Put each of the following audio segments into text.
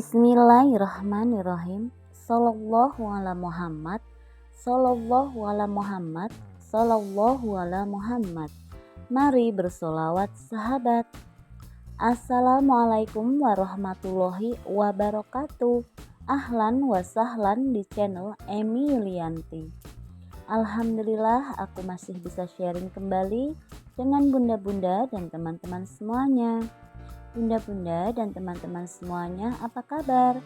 Bismillahirrahmanirrahim. Sallallahu ala Muhammad. Sallallahu ala Muhammad. Sallallahu ala Muhammad. Mari bersolawat sahabat. Assalamualaikum warahmatullahi wabarakatuh. Ahlan wa sahlan di channel Emi Yulianti. Alhamdulillah aku masih bisa sharing kembali dengan bunda-bunda dan teman-teman semuanya. Bunda-bunda dan teman-teman semuanya, apa kabar?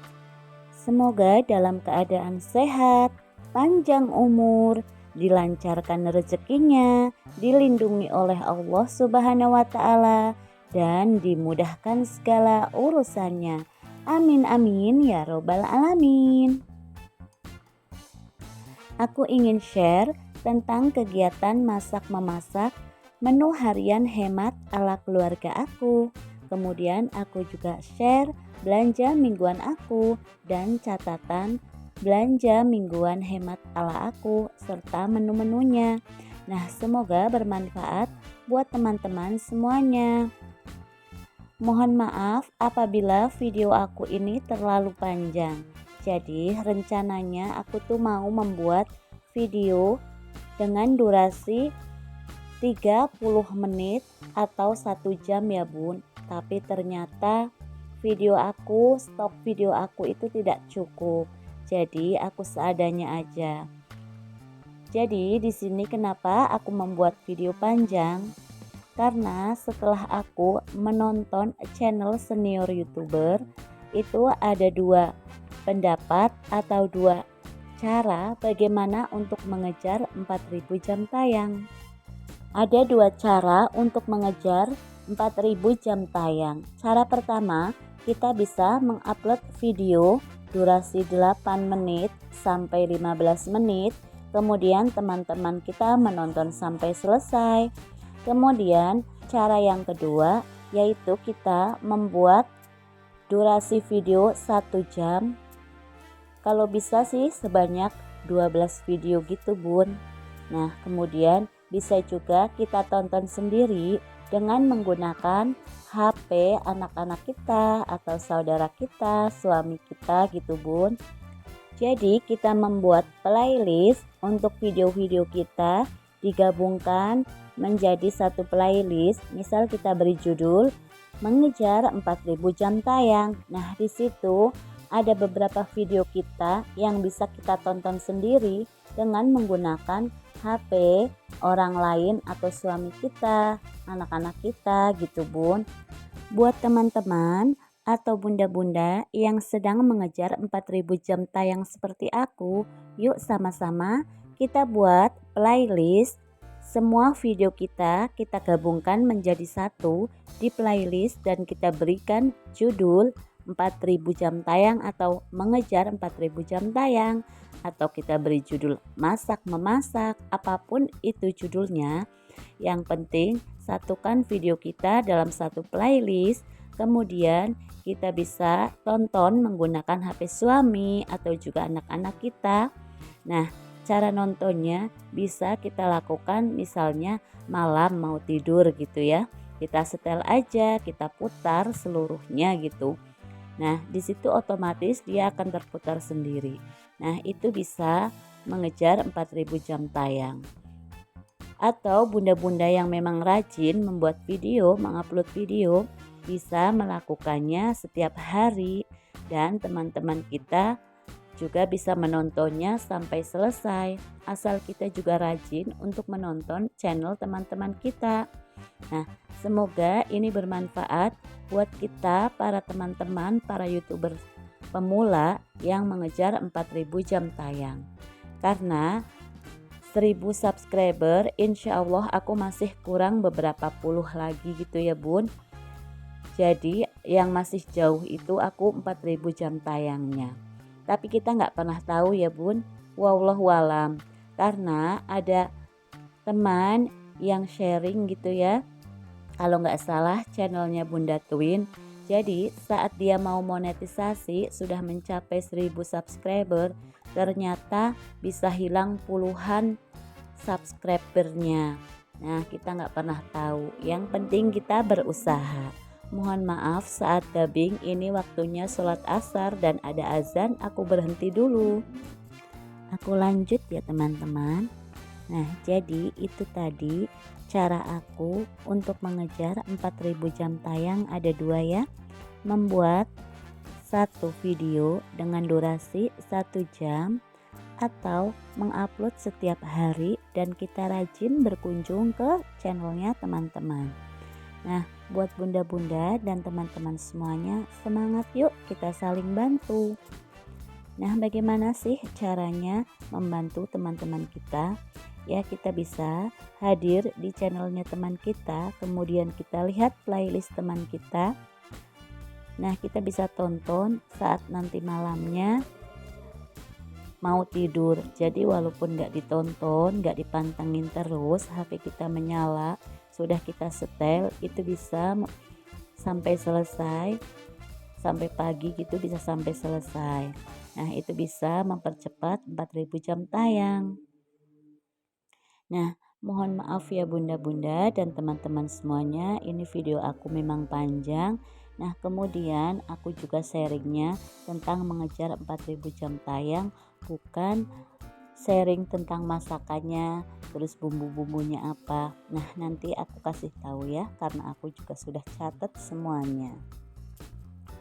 Semoga dalam keadaan sehat, panjang umur, dilancarkan rezekinya, dilindungi oleh Allah Subhanahu wa Ta'ala, dan dimudahkan segala urusannya. Amin amin ya robbal alamin. Aku ingin share tentang kegiatan masak-memasak menu harian hemat ala keluarga aku. Kemudian aku juga share belanja mingguan aku dan catatan belanja mingguan hemat ala aku serta menu-menunya. Nah, semoga bermanfaat buat teman-teman semuanya. Mohon maaf apabila video aku ini terlalu panjang. Jadi rencananya aku tuh mau membuat video dengan durasi 30 menit atau 1 jam ya bun. Tapi ternyata stok video aku itu tidak cukup. Jadi aku seadanya aja. Jadi di sini kenapa aku membuat video panjang? Karena setelah aku menonton channel senior YouTuber, itu ada 2 pendapat atau 2 cara bagaimana untuk mengejar 4000 jam tayang. Ada 2 cara untuk mengejar 4000 jam tayang. Cara pertama, kita bisa mengupload video durasi 8 menit sampai 15 menit. Kemudian teman-teman kita menonton sampai selesai. Kemudian cara yang kedua yaitu kita membuat durasi video 1 jam. Kalau bisa sih sebanyak 12 video gitu bun. Nah kemudian bisa juga kita tonton sendiri dengan menggunakan HP anak-anak kita atau saudara kita, suami kita gitu bun. Jadi kita membuat playlist untuk video-video kita digabungkan menjadi satu playlist. Misal kita beri judul mengejar 4000 jam tayang. Nah di situ ada beberapa video kita yang bisa kita tonton sendiri dengan menggunakan HP orang lain atau suami kita, anak-anak kita gitu bun. Buat teman-teman atau bunda-bunda yang sedang mengejar 4000 jam tayang seperti aku, yuk sama-sama kita buat playlist. Semua video kita gabungkan menjadi satu di playlist dan kita berikan judul 4000 jam tayang atau mengejar 4000 jam tayang, atau kita beri judul masak memasak, apapun itu judulnya. Yang penting satukan video kita dalam satu playlist, kemudian kita bisa tonton menggunakan HP suami atau juga anak-anak kita. Nah cara nontonnya bisa kita lakukan misalnya malam mau tidur gitu ya, kita setel aja, kita putar seluruhnya gitu. Nah di situ otomatis dia akan terputar sendiri. Nah itu bisa mengejar 4000 jam tayang. Atau bunda-bunda yang memang rajin membuat video, mengupload video, bisa melakukannya setiap hari. Dan teman-teman kita juga bisa menontonnya sampai selesai. Asal kita juga rajin untuk menonton channel teman-teman kita. Nah semoga ini bermanfaat buat kita para teman-teman, para YouTuber pemula yang mengejar 4000 jam tayang. Karena 1000 subscriber insya Allah aku masih kurang beberapa puluh lagi gitu ya bun. Jadi yang masih jauh itu aku 4000 jam tayangnya. Tapi kita nggak pernah tahu ya bun, wallahu alam. Karena ada teman yang sharing gitu ya, kalau nggak salah channelnya Bunda Twin. Jadi saat dia mau monetisasi sudah mencapai 1000 subscriber, ternyata bisa hilang puluhan subscribernya. Nah kita nggak pernah tahu, yang penting kita berusaha. Mohon maaf saat dubbing ini waktunya sholat asar dan ada azan, aku berhenti dulu. Aku lanjut ya teman-teman. Nah, jadi itu tadi cara aku untuk mengejar 4000 jam tayang ada dua ya. Membuat satu video dengan durasi 1 jam atau mengupload setiap hari dan kita rajin berkunjung ke channelnya teman-teman. Nah, buat bunda-bunda dan teman-teman semuanya, semangat yuk kita saling bantu. Nah, bagaimana sih caranya membantu teman-teman kita? Ya, kita bisa hadir di channelnya teman kita, kemudian kita lihat playlist teman kita. Nah, kita bisa tonton saat nanti malamnya mau tidur. Jadi walaupun nggak ditonton, nggak dipantengin terus, HP kita menyala, sudah kita setel, itu bisa sampai selesai, sampai pagi gitu bisa sampai selesai. Nah, itu bisa mempercepat 4000 jam tayang. Nah, mohon maaf ya bunda-bunda dan teman-teman semuanya, ini video aku memang panjang. Nah, kemudian aku juga sharingnya tentang mengejar 4000 jam tayang, bukan sharing tentang masakannya, terus bumbu-bumbunya apa. Nah, nanti aku kasih tahu ya, karena aku juga sudah catat semuanya.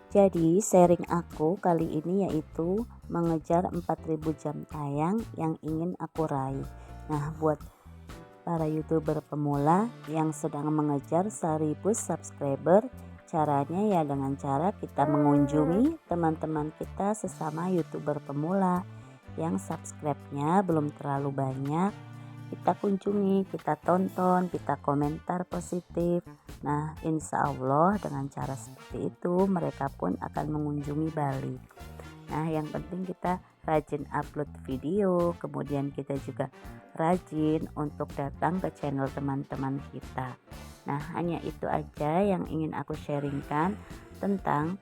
Jadi sharing aku kali ini yaitu mengejar 4000 jam tayang yang ingin aku raih. Nah, buat para YouTuber pemula yang sedang mengejar 1000 subscriber, caranya ya dengan cara kita mengunjungi teman-teman kita sesama YouTuber pemula yang subscribe-nya belum terlalu banyak. Kita kunjungi, kita tonton, kita komentar positif. Nah, insya Allah dengan cara seperti itu mereka pun akan mengunjungi balik. Nah, yang penting kita rajin upload video, kemudian kita juga rajin untuk datang ke channel teman-teman kita. Nah, hanya itu aja yang ingin aku sharingkan tentang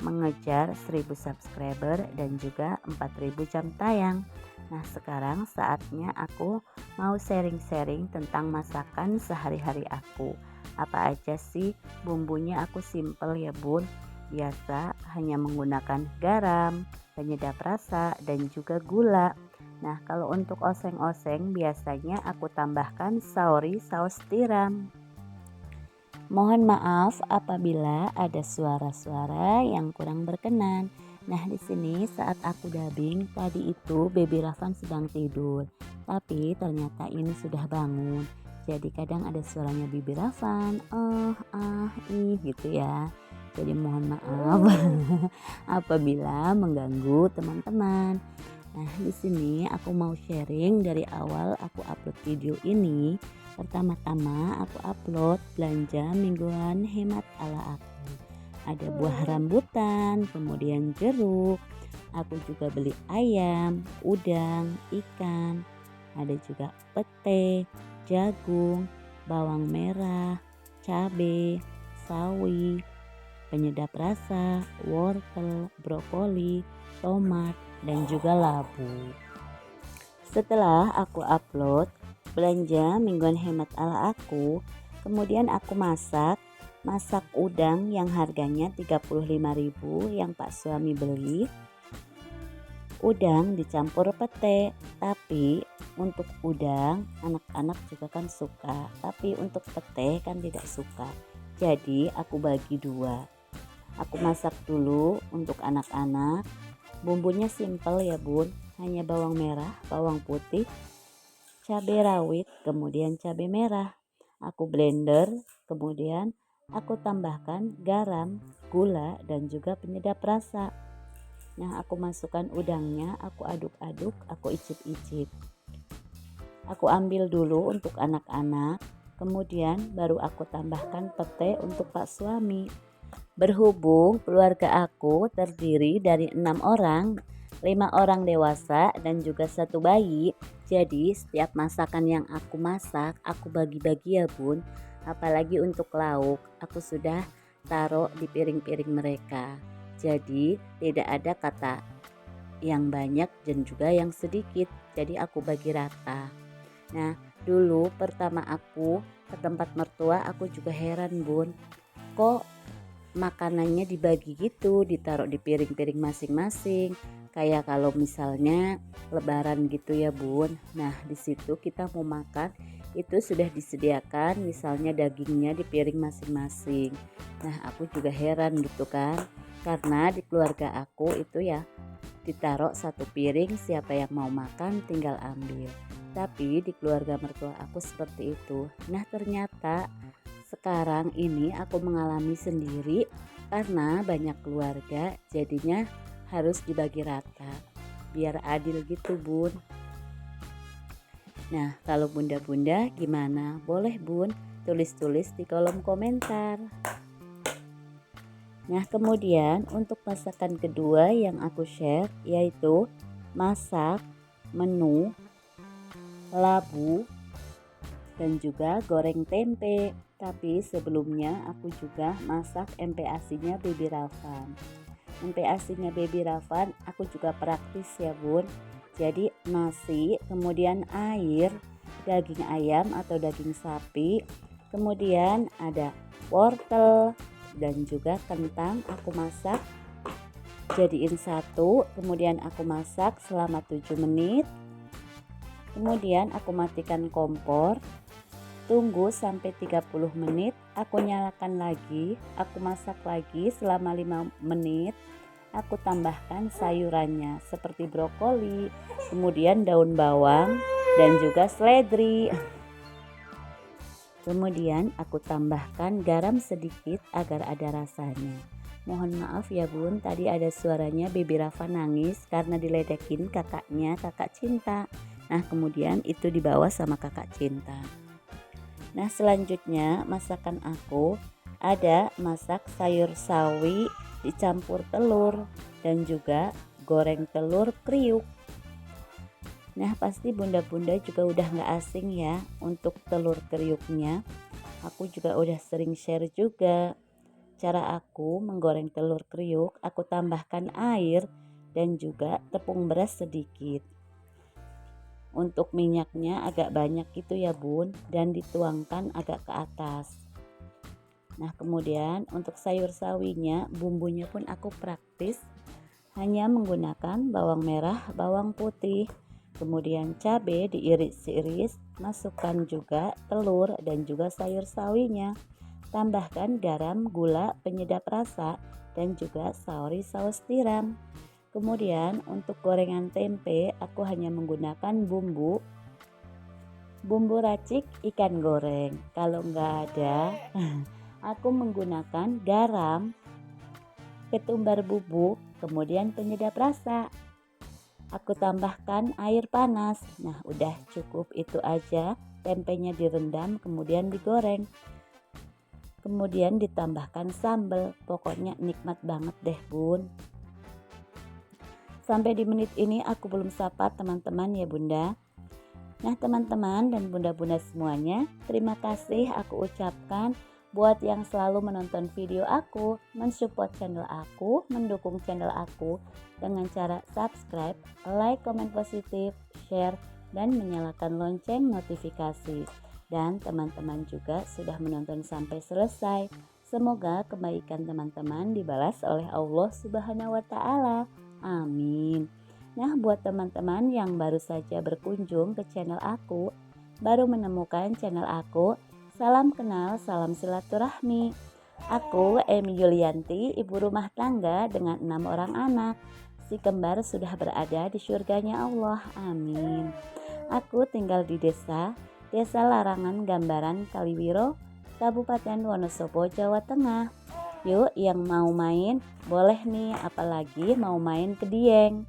mengejar 1000 subscriber dan juga 4000 jam tayang. Nah, sekarang saatnya aku mau sharing-sharing tentang masakan sehari-hari aku. Apa aja sih bumbunya? Aku simple ya bun, biasa hanya menggunakan garam, penyedap rasa dan juga gula. Nah, kalau untuk oseng-oseng biasanya aku tambahkan saus tiram. Mohon maaf apabila ada suara-suara yang kurang berkenan. Nah, di sini saat aku dubbing tadi itu Baby Ravan sedang tidur, tapi ternyata ini sudah bangun. Jadi kadang ada suaranya Baby Ravan, gitu ya. Jadi mohon maaf apabila mengganggu teman-teman. Nah, di sini aku mau sharing dari awal aku upload video ini. Pertama-tama aku upload belanja mingguan hemat ala aku. Ada buah rambutan, kemudian jeruk. Aku juga beli ayam, udang, ikan. Ada juga pete, jagung, bawang merah, cabai, sawi, penyedap rasa, wortel, brokoli, tomat, dan juga labu. Setelah aku upload belanja mingguan hemat ala aku, kemudian aku masak udang yang harganya 35.000 yang Pak suami beli. Udang dicampur pete, tapi untuk udang anak-anak juga kan suka, tapi untuk pete kan tidak suka. Jadi aku bagi dua. Aku masak dulu untuk anak-anak. Bumbunya simple ya bun, hanya bawang merah, bawang putih, cabai rawit, kemudian cabai merah. Aku blender, kemudian aku tambahkan garam, gula, dan juga penyedap rasa. Nah, aku masukkan udangnya, aku aduk-aduk, aku icip-icip. Aku ambil dulu untuk anak-anak, kemudian baru aku tambahkan pete untuk Pak suami. Berhubung keluarga aku terdiri dari 6 orang, 5 orang dewasa dan juga 1 bayi, jadi setiap masakan yang aku masak aku bagi-bagi ya bun. Apalagi untuk lauk, aku sudah taruh di piring-piring mereka. Jadi tidak ada kata yang banyak dan juga yang sedikit, jadi aku bagi rata. Nah, dulu pertama aku ke tempat mertua aku juga heran bun, kok makanannya dibagi gitu, ditaruh di piring-piring masing-masing. Kayak kalau misalnya lebaran gitu ya Bun. Nah di situ kita mau makan itu sudah disediakan misalnya dagingnya di piring masing-masing. Nah aku juga heran gitu kan, karena di keluarga aku itu ya ditaruh satu piring, siapa yang mau makan tinggal ambil. Tapi di keluarga mertua aku seperti itu. Nah ternyata sekarang ini aku mengalami sendiri karena banyak keluarga, jadinya harus dibagi rata biar adil gitu Bun. Nah kalau bunda-bunda gimana? Boleh Bun tulis-tulis di kolom komentar. Nah kemudian untuk masakan kedua yang aku share yaitu masak menu labu dan juga goreng tempe. Tapi sebelumnya aku juga masak empek asinnya Baby Rafan. Empek asinnya Baby Rafan aku juga praktis ya Bun. Jadi nasi, kemudian air, daging ayam atau daging sapi, kemudian ada wortel dan juga kentang aku masak jadiin satu, kemudian aku masak selama 7 menit. Kemudian aku matikan kompor, tunggu sampai 30 menit, aku nyalakan lagi, aku masak lagi selama 5 menit. Aku tambahkan sayurannya seperti brokoli, kemudian daun bawang dan juga seledri. Kemudian aku tambahkan garam sedikit agar ada rasanya. Mohon maaf ya Bun, tadi ada suaranya Baby Rafa nangis karena diledekin kakaknya, kakak Cinta. Nah kemudian itu dibawa sama kakak Cinta. Nah selanjutnya masakan aku ada masak sayur sawi dicampur telur dan juga goreng telur kriuk. Nah pasti bunda-bunda juga udah gak asing ya untuk telur kriuknya. Aku juga udah sering share juga cara aku menggoreng telur kriuk. Aku tambahkan air dan juga tepung beras sedikit. Untuk minyaknya agak banyak gitu ya Bun, dan dituangkan agak ke atas. Nah kemudian untuk sayur sawinya bumbunya pun aku praktis, hanya menggunakan bawang merah, bawang putih, kemudian cabai diiris-iris, masukkan juga telur dan juga sayur sawinya, tambahkan garam, gula, penyedap rasa dan juga saus tiram. Kemudian untuk gorengan tempe aku hanya menggunakan bumbu racik ikan goreng. Kalau nggak ada aku menggunakan garam, ketumbar bubuk, kemudian penyedap rasa. Aku tambahkan air panas. Nah udah cukup itu aja. Tempenya direndam kemudian digoreng. Kemudian ditambahkan sambal. Pokoknya nikmat banget deh Bun. Sampai di menit ini aku belum sapa teman-teman ya Bunda. Nah teman-teman dan bunda-bunda semuanya, terima kasih aku ucapkan buat yang selalu menonton video aku, mensupport channel aku, mendukung channel aku dengan cara subscribe, like, komen positif, share, dan menyalakan lonceng notifikasi. Dan teman-teman juga sudah menonton sampai selesai. Semoga kebaikan teman-teman dibalas oleh Allah Subhanahu wa Ta'ala. Amin. Nah buat teman-teman yang baru saja berkunjung ke channel aku, baru menemukan channel aku, salam kenal, salam silaturahmi. Aku Emi Yulianti, ibu rumah tangga dengan 6 orang anak. Si kembar sudah berada di surganya Allah, amin. Aku tinggal di Desa Larangan Gambaran Kaliwiro, Kabupaten Wonosobo, Jawa Tengah. Yuk yang mau main, boleh nih, apalagi mau main ke Dieng.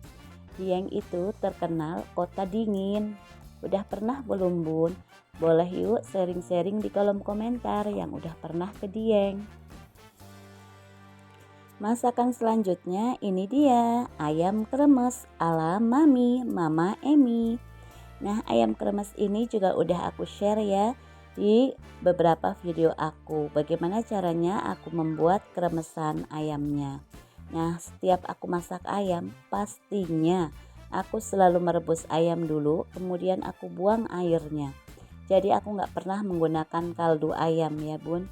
Dieng itu terkenal kota dingin. Udah pernah belum Bun? Boleh yuk sharing-sharing di kolom komentar yang udah pernah ke Dieng. Masakan selanjutnya ini dia, ayam kremes ala Mama Emi. Nah ayam kremes ini juga udah aku share ya di beberapa video aku. Bagaimana caranya aku membuat kremesan ayamnya. Nah setiap aku masak ayam pastinya aku selalu merebus ayam dulu, kemudian aku buang airnya. Jadi aku nggak pernah menggunakan kaldu ayam ya Bun.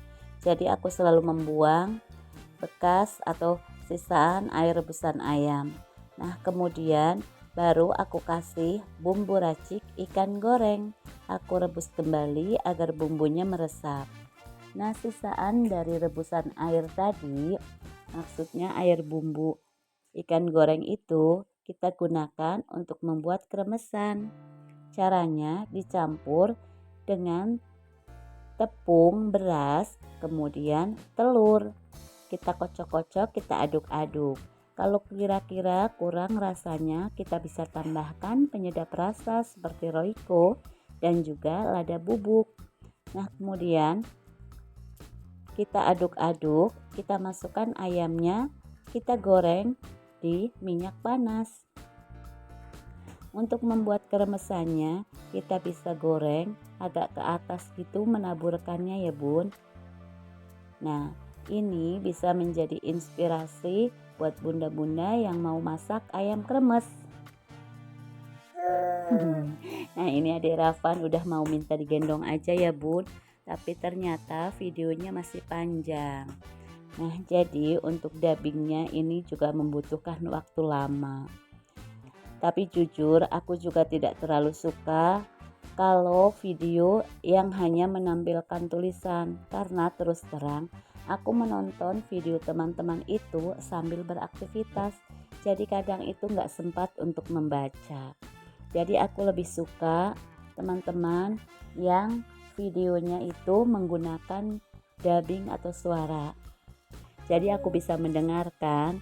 Jadi aku selalu membuang bekas atau sisaan air rebusan ayam. Nah, kemudian baru aku kasih bumbu racik ikan goreng. Aku rebus kembali agar bumbunya meresap. Nah, sisaan dari rebusan air tadi, maksudnya air bumbu ikan goreng itu, kita gunakan untuk membuat kremesan. Caranya dicampur dengan tepung beras, kemudian telur. Kita kocok-kocok, kita aduk-aduk. Kalau kira-kira kurang rasanya, kita bisa tambahkan penyedap rasa seperti Royco dan juga lada bubuk. Nah, kemudian kita aduk-aduk, kita masukkan ayamnya, kita goreng di minyak panas. Untuk membuat kremesannya, kita bisa goreng agak ke atas gitu, menaburkannya ya bun. Nah, ini bisa menjadi inspirasi buat bunda-bunda yang mau masak ayam kremes. Nah, ini adik Rafan udah mau minta digendong aja ya bun, tapi ternyata videonya masih panjang. Nah, jadi untuk dubbingnya ini juga membutuhkan waktu lama. Tapi jujur aku juga tidak terlalu suka kalau video yang hanya menampilkan tulisan, karena terus terang aku menonton video teman-teman itu sambil beraktivitas. Jadi kadang itu nggak sempat untuk membaca. Jadi aku lebih suka teman-teman yang videonya itu menggunakan dubbing atau suara. Jadi aku bisa mendengarkan,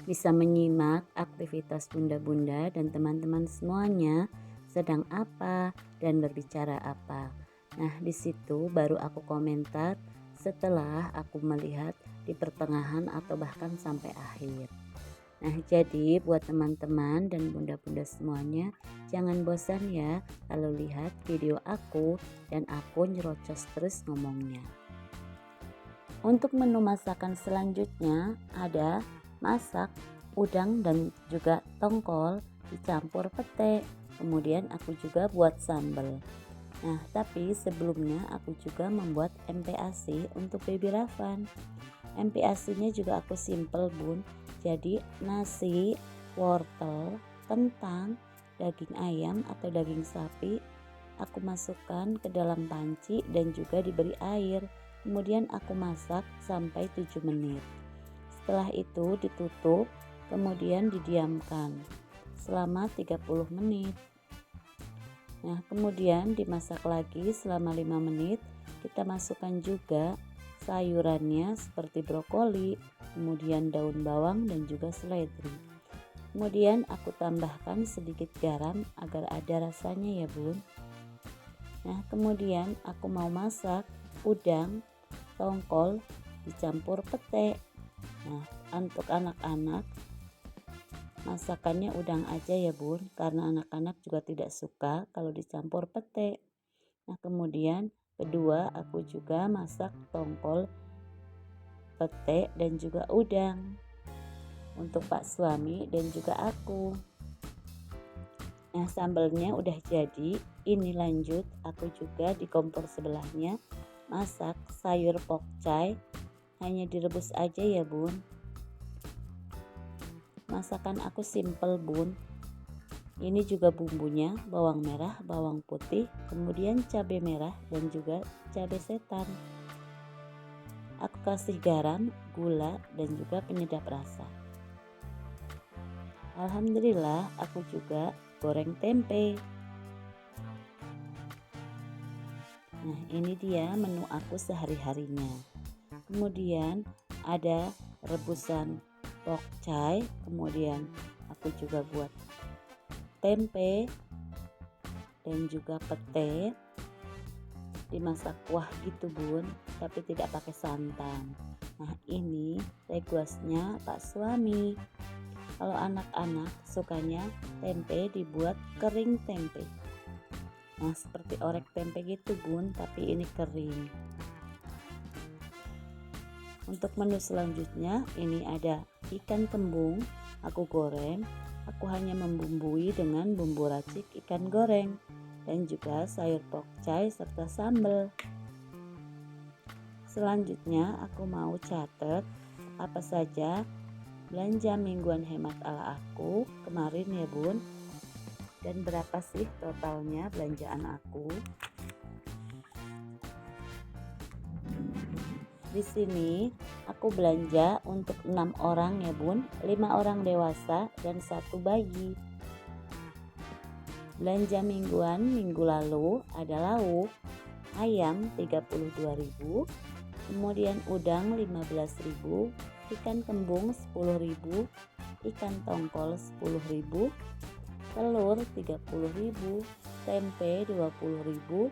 bisa menyimak aktivitas bunda-bunda dan teman-teman semuanya sedang apa dan berbicara apa. Nah, di situ baru aku komentar setelah aku melihat di pertengahan atau bahkan sampai akhir. Nah, jadi buat teman-teman dan bunda-bunda semuanya, jangan bosan ya kalau lihat video aku dan aku nyerocos terus ngomongnya. Untuk menu masakan selanjutnya ada masak udang dan juga tongkol dicampur pete. Kemudian aku juga buat sambal. Nah, tapi sebelumnya aku juga membuat MPASI untuk baby Rafan. MPASI-nya juga aku simple bun. Jadi nasi, wortel, kentang, daging ayam atau daging sapi aku masukkan ke dalam panci dan juga diberi air. Kemudian aku masak sampai 7 menit. Setelah itu ditutup, kemudian didiamkan selama 30 menit. Nah, kemudian dimasak lagi selama 5 menit. Kita masukkan juga sayurannya seperti brokoli, kemudian daun bawang dan juga seledri. Kemudian aku tambahkan sedikit garam agar ada rasanya ya bun. Nah, kemudian aku mau masak udang, tongkol dicampur pete. Nah, untuk anak-anak masakannya udang aja ya bun, karena anak-anak juga tidak suka kalau dicampur pete. Nah, kemudian kedua aku juga masak tongkol, pete dan juga udang untuk pak suami dan juga aku. Nah, sambalnya udah jadi. Ini lanjut aku juga di kompor sebelahnya masak sayur pokcai, hanya direbus aja ya bun. Masakan aku simple bun. Ini juga bumbunya bawang merah, bawang putih, kemudian cabai merah dan juga cabai setan. Aku kasih garam, gula dan juga penyedap rasa. Alhamdulillah aku juga goreng tempe. Nah, ini dia menu aku sehari-harinya. Kemudian ada rebusan pokcai, kemudian aku juga buat tempe dan juga pete. Dimasak kuah gitu bun, tapi tidak pakai santan. Nah, ini requestnya pak suami. Kalau anak-anak sukanya tempe dibuat kering tempe. Nah, seperti orek tempe gitu bun, tapi ini kering. Untuk menu selanjutnya ini ada ikan kembung, aku goreng. Aku hanya membumbui dengan bumbu racik ikan goreng dan juga sayur pokcai serta sambal. Selanjutnya aku mau catat apa saja belanja mingguan hemat ala aku kemarin ya bun, dan berapa sih totalnya belanjaan aku. Di sini aku belanja untuk 6 orang ya bun, 5 orang dewasa dan 1 bayi. Belanja mingguan minggu lalu ada lauk ayam 32.000, kemudian udang 15.000, ikan kembung 10.000, ikan tongkol 10.000, telur 30.000, tempe 20.000,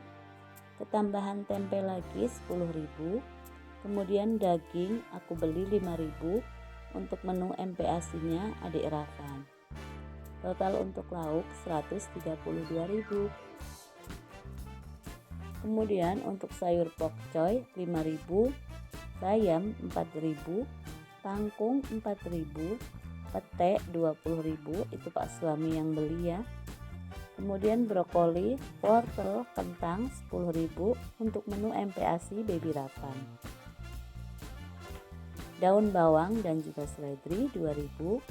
ketambahan tempe lagi 10.000, kemudian daging aku beli 5.000 untuk menu MPASI-nya adik Rafan. Total untuk lauk 132.000. Kemudian untuk sayur pokcoy 5.000, bayam 4.000, kangkung 4.000, pete 20.000, itu Pak suami yang beli ya. Kemudian brokoli, wortel, kentang 10.000 untuk menu MPASI baby Rafan. Daun bawang dan juga seledri 2.000,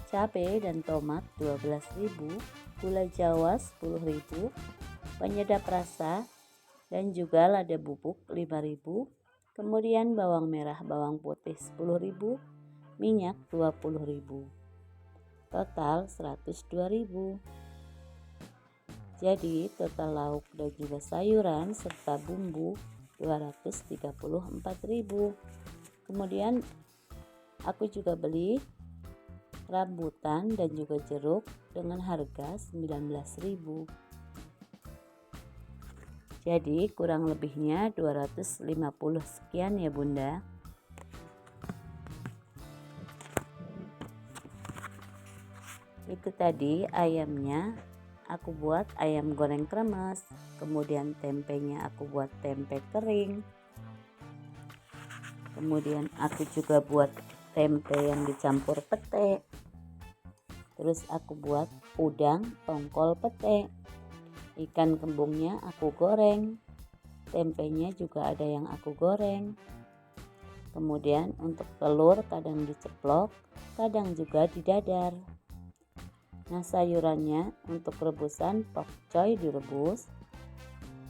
cabai dan tomat 12.000, gula jawa 10.000, penyedap rasa dan juga lada bubuk 5.000, kemudian bawang merah bawang putih 10.000, minyak 20.000, total 102.000. Jadi total lauk dan juga sayuran serta bumbu 234.000. Kemudian aku juga beli rambutan dan juga jeruk dengan harga 19.000. Jadi kurang lebihnya 250 sekian ya bunda. Itu tadi ayamnya aku buat ayam goreng kremes, kemudian tempenya aku buat tempe kering, kemudian aku juga buat tempe yang dicampur pete, terus aku buat udang tongkol pete, ikan kembungnya aku goreng, tempenya juga ada yang aku goreng. Kemudian untuk telur kadang diceplok, kadang juga didadar. Nah sayurannya untuk rebusan pokcoy direbus,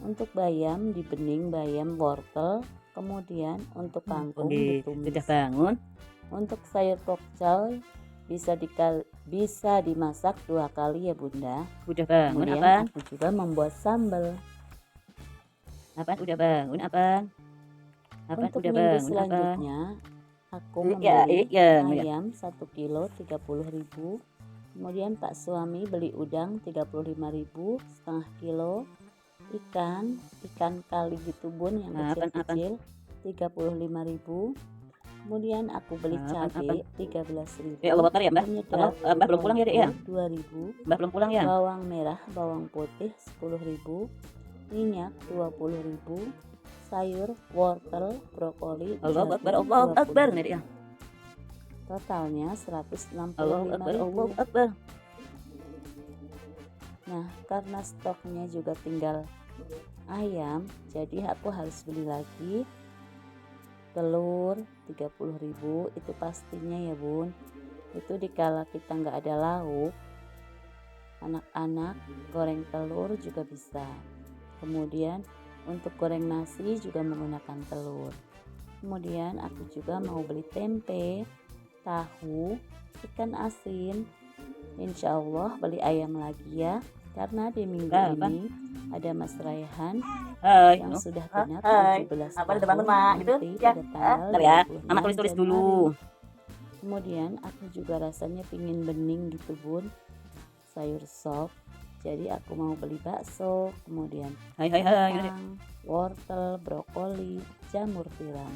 untuk bayam dibening bayam wortel, kemudian untuk kangkung ditumis. Sudah bangun? Untuk sayur pokcoy bisa dimasak 2 kali ya bunda. Udah bangun Kemudian apaan? aku juga membuat sambal. Apaan udah bangun apaan? Apaan Untuk udah minggu bangun apaan? selanjutnya aku Ya, membeli ya. ayam 1 kilo 30.000. Kemudian Pak suami beli udang 35.000 setengah kilo, ikan kali gitu bun yang kecil-kecil 35.000. Kemudian aku beli cabai 13.000. Ya Allah Akbar ya Mbah. Penyedap Mbah belum pulang ya Dek ya? 2.000. Mbah belum pulang ya? Bawang merah, bawang putih 10.000. Minyak 20.000. Sayur, wortel, brokoli Allah Akbar, Allah Akbar nih Dek ya. Totalnya Allah Akbar, Allah 165.000. Akbar. Nah karena stoknya juga tinggal ayam, jadi aku harus beli lagi telur 30.000. Itu pastinya ya bun, itu dikala kita nggak ada lauk, anak-anak goreng telur juga bisa. Kemudian untuk goreng nasi juga menggunakan telur. Kemudian aku juga mau beli tempe, tahu, ikan asin. Insya Allah beli ayam lagi ya, karena di minggu ini ada Mas Raihan yang sudah genap 17 tahun. Udah bangun Mak gitu ya? Bentar ya, Mama tulis dulu. Kemudian aku juga rasanya pingin bening gitu bun, sayur sop. Jadi aku mau beli bakso, kemudian kentang, wortel, brokoli, jamur tiram.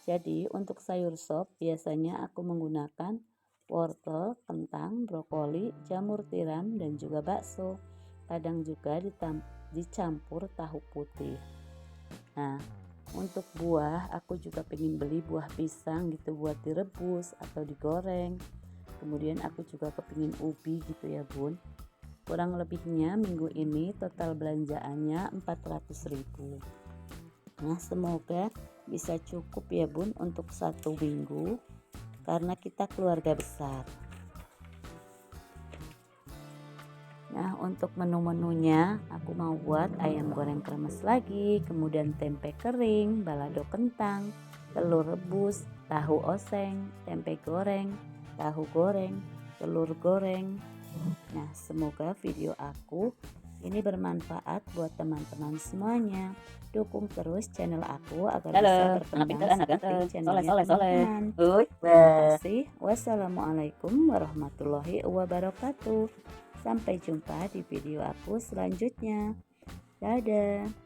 Jadi untuk sayur sop biasanya aku menggunakan wortel, kentang, brokoli, jamur tiram dan juga bakso. Kadang juga dicampur tahu putih. Nah untuk buah aku juga pengen beli buah pisang gitu buat direbus atau digoreng. Kemudian aku juga kepingin ubi gitu ya bun. Kurang lebihnya minggu ini total belanjaannya 400.000. Nah semoga bisa cukup ya bun untuk 1 minggu karena kita keluarga besar. Nah, untuk menu-menunya aku mau buat ayam goreng kremes lagi, kemudian tempe kering, balado kentang, telur rebus, tahu oseng, tempe goreng, tahu goreng, telur goreng. Nah, semoga video aku ini bermanfaat buat teman-teman semuanya. Dukung terus channel aku agar bisa berkembang seperti channelnya teman-teman. Terima kasih. Wassalamualaikum warahmatullahi wabarakatuh. Sampai jumpa di video aku selanjutnya. Dadah.